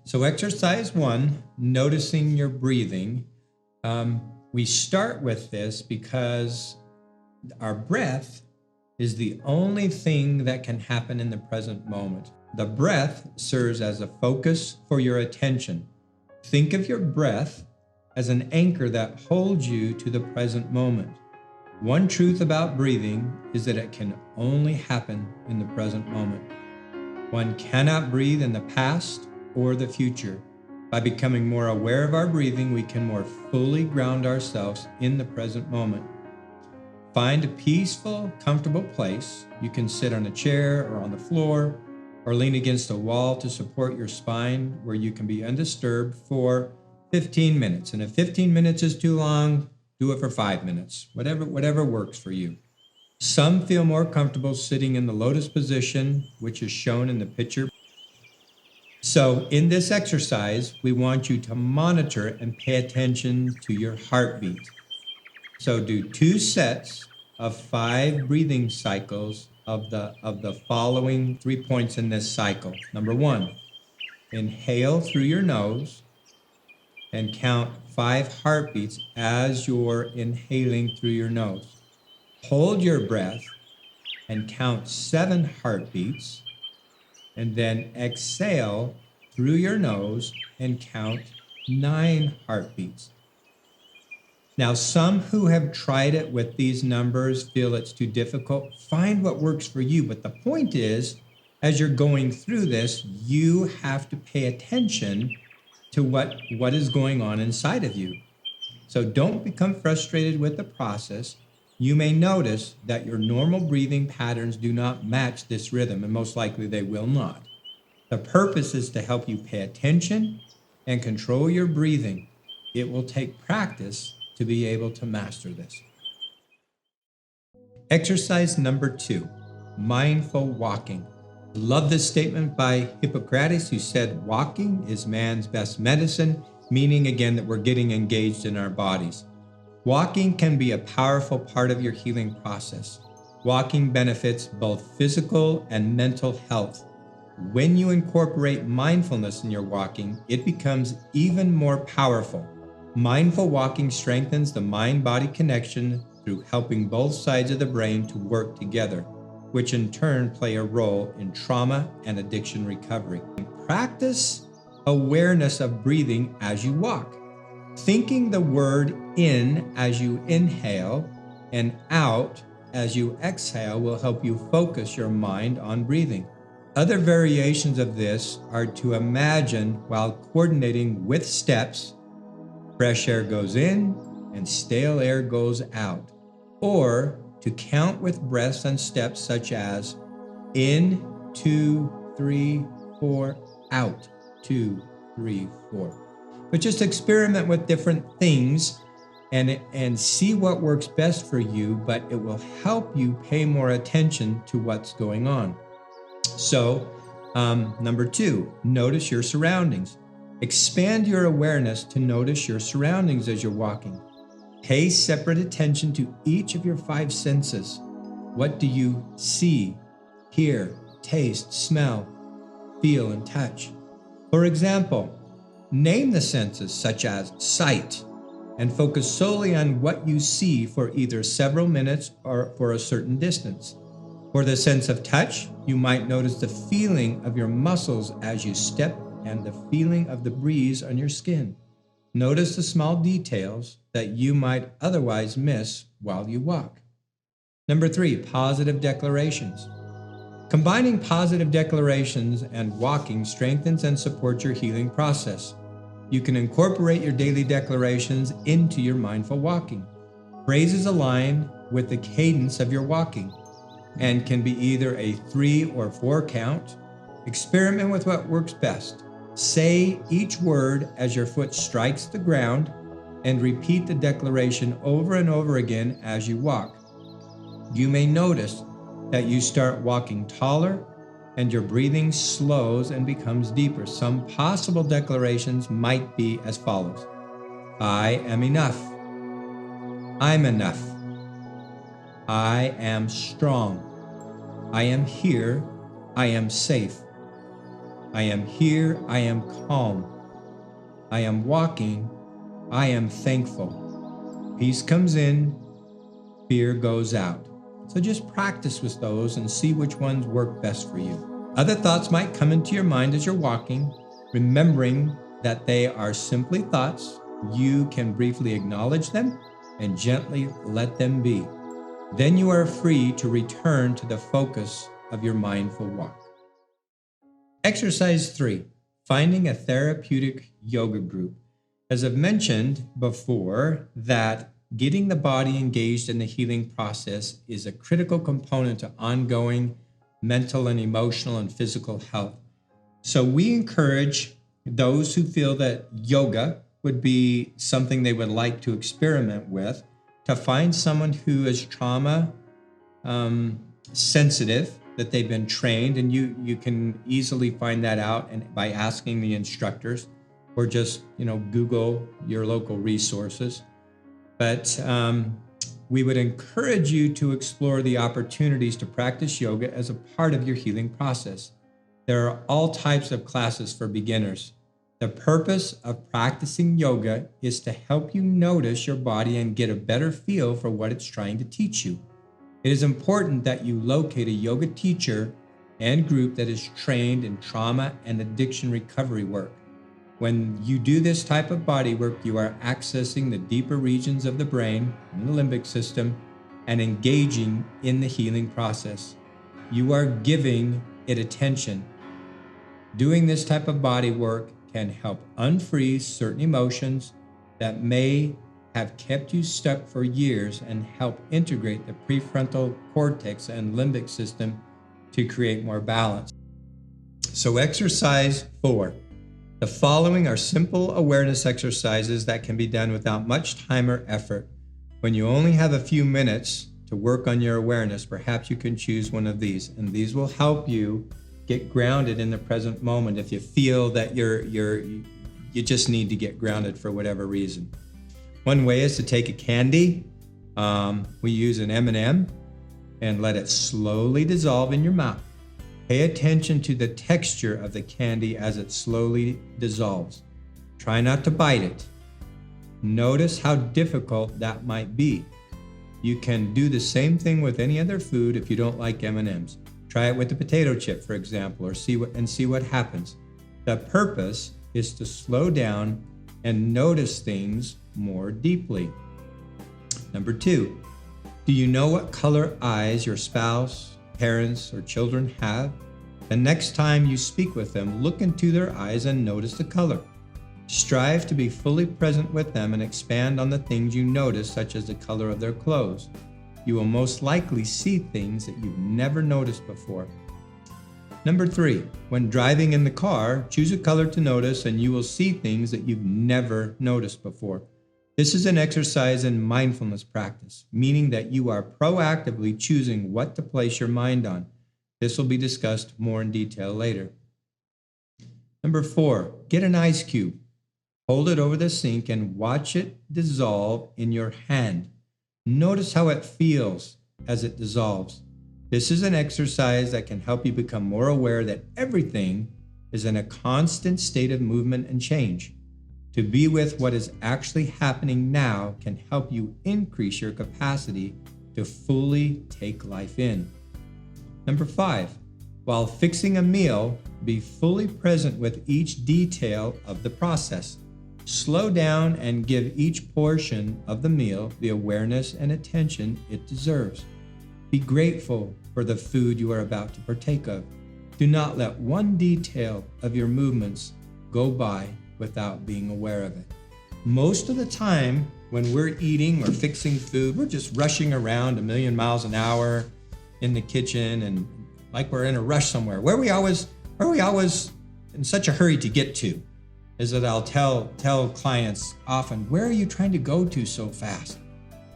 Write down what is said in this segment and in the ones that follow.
So exercise 1, noticing your breathing. We start with this because our breath is the only thing that can happen in the present moment. The breath serves as a focus for your attention. Think of your breath as an anchor that holds you to the present moment. One truth about breathing is that it can only happen in the present moment. One cannot breathe in the past or the future. By becoming more aware of our breathing, we can more fully ground ourselves in the present moment. Find a peaceful, comfortable place. You can sit on a chair or on the floor or lean against a wall to support your spine where you can be undisturbed for 15 minutes. And if 15 minutes is too long, do it for 5 minutes, whatever works for you. Some feel more comfortable sitting in the lotus position, which is shown in the picture. So in this exercise, we want you to monitor and pay attention to your heartbeat. So do 2 sets of 5 breathing cycles of the following 3 points in this cycle. Number 1, inhale through your nose and count 5 heartbeats as you're inhaling through your nose. Hold your breath and count 7 heartbeats, and then exhale through your nose and count 9 heartbeats. Now, some who have tried it with these numbers feel it's too difficult. Find what works for you. But the point is, as you're going through this, you have to pay attention to what is going on inside of you. So don't become frustrated with the process. You may notice that your normal breathing patterns do not match this rhythm, and most likely they will not. The purpose is to help you pay attention and control your breathing. It will take practice to be able to master this. Exercise number 2, mindful walking. Love this statement by Hippocrates, who said, walking is man's best medicine, meaning again that we're getting engaged in our bodies. Walking can be a powerful part of your healing process. Walking benefits both physical and mental health. When you incorporate mindfulness in your walking, it becomes even more powerful. Mindful walking strengthens the mind-body connection through helping both sides of the brain to work together, which in turn play a role in trauma and addiction recovery. Practice awareness of breathing as you walk. Thinking the word in as you inhale and out as you exhale will help you focus your mind on breathing. Other variations of this are to imagine while coordinating with steps, fresh air goes in and stale air goes out, or to count with breaths and steps such as in, 2, 3, 4, out, 2, 3, 4. But just experiment with different things and see what works best for you, but it will help you pay more attention to what's going on. So, number 2, notice your surroundings. Expand your awareness to notice your surroundings as you're walking. Pay separate attention to each of your 5 senses. What do you see, hear, taste, smell, feel, and touch? For example, name the senses such as sight and focus solely on what you see for either several minutes or for a certain distance. For the sense of touch, you might notice the feeling of your muscles as you step and the feeling of the breeze on your skin. Notice the small details that you might otherwise miss while you walk. Number 3, positive declarations. Combining positive declarations and walking strengthens and supports your healing process. You can incorporate your daily declarations into your mindful walking. Phrases align with the cadence of your walking and can be either a 3 or 4 count. Experiment with what works best. Say each word as your foot strikes the ground and repeat the declaration over and over again as you walk. You may notice that you start walking taller and your breathing slows and becomes deeper. Some possible declarations might be as follows. I am enough. I'm enough. I am strong. I am here. I am safe. I am here. I am calm. I am walking. I am thankful. Peace comes in. Fear goes out. So just practice with those and see which ones work best for you. Other thoughts might come into your mind as you're walking, remembering that they are simply thoughts. You can briefly acknowledge them and gently let them be. Then you are free to return to the focus of your mindful walk. Exercise 3, finding a therapeutic yoga group. As I've mentioned before, that getting the body engaged in the healing process is a critical component to ongoing mental and emotional and physical health. So we encourage those who feel that yoga would be something they would like to experiment with to find someone who is trauma sensitive, that they've been trained, and you can easily find that out and by asking the instructors, or just Google your local resources. But we would encourage you to explore the opportunities to practice yoga as a part of your healing process. There are all types of classes for beginners. The purpose of practicing yoga is to help you notice your body and get a better feel for what it's trying to teach you. It is important that you locate a yoga teacher and group that is trained in trauma and addiction recovery work. When you do this type of body work, you are accessing the deeper regions of the brain and the limbic system and engaging in the healing process. You are giving it attention. Doing this type of body work can help unfreeze certain emotions that may have kept you stuck for years and help integrate the prefrontal cortex and limbic system to create more balance. So exercise 4. The following are simple awareness exercises that can be done without much time or effort. When you only have a few minutes to work on your awareness, perhaps you can choose one of these, and these will help you get grounded in the present moment if you feel that you just need to get grounded for whatever reason. One way is to take a candy. We use an M&M and let it slowly dissolve in your mouth. Pay attention to the texture of the candy as it slowly dissolves. Try not to bite it. Notice how difficult that might be. You can do the same thing with any other food if you don't like M&Ms. Try it with a potato chip, for example, or see what happens. The purpose is to slow down and notice things more deeply. Number 2, do you know what color eyes your spouse, parents, or children have? The next time you speak with them, look into their eyes and notice the color. Strive to be fully present with them and expand on the things you notice, such as the color of their clothes. You will most likely see things that you've never noticed before. Number 3, when driving in the car, choose a color to notice and you will see things that you've never noticed before. This is an exercise in mindfulness practice, meaning that you are proactively choosing what to place your mind on. This will be discussed more in detail later. Number 4, get an ice cube. Hold it over the sink and watch it dissolve in your hand. Notice how it feels as it dissolves. This is an exercise that can help you become more aware that everything is in a constant state of movement and change. To be with what is actually happening now can help you increase your capacity to fully take life in. Number 5, while fixing a meal, be fully present with each detail of the process. Slow down and give each portion of the meal the awareness and attention it deserves. Be grateful for the food you are about to partake of. Do not let one detail of your movements go by without being aware of it. Most of the time when we're eating or fixing food, we're just rushing around a million miles an hour in the kitchen and like we're in a rush somewhere. Where are we always in such a hurry to get to? Is that I'll tell clients often, where are you trying to go to so fast?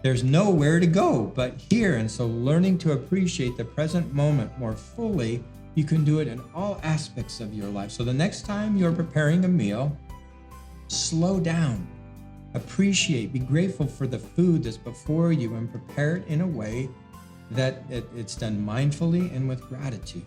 There's nowhere to go but here. And so learning to appreciate the present moment more fully, you can do it in all aspects of your life. So the next time you're preparing a meal, slow down, appreciate, be grateful for the food that's before you and prepare it in a way that it's done mindfully and with gratitude.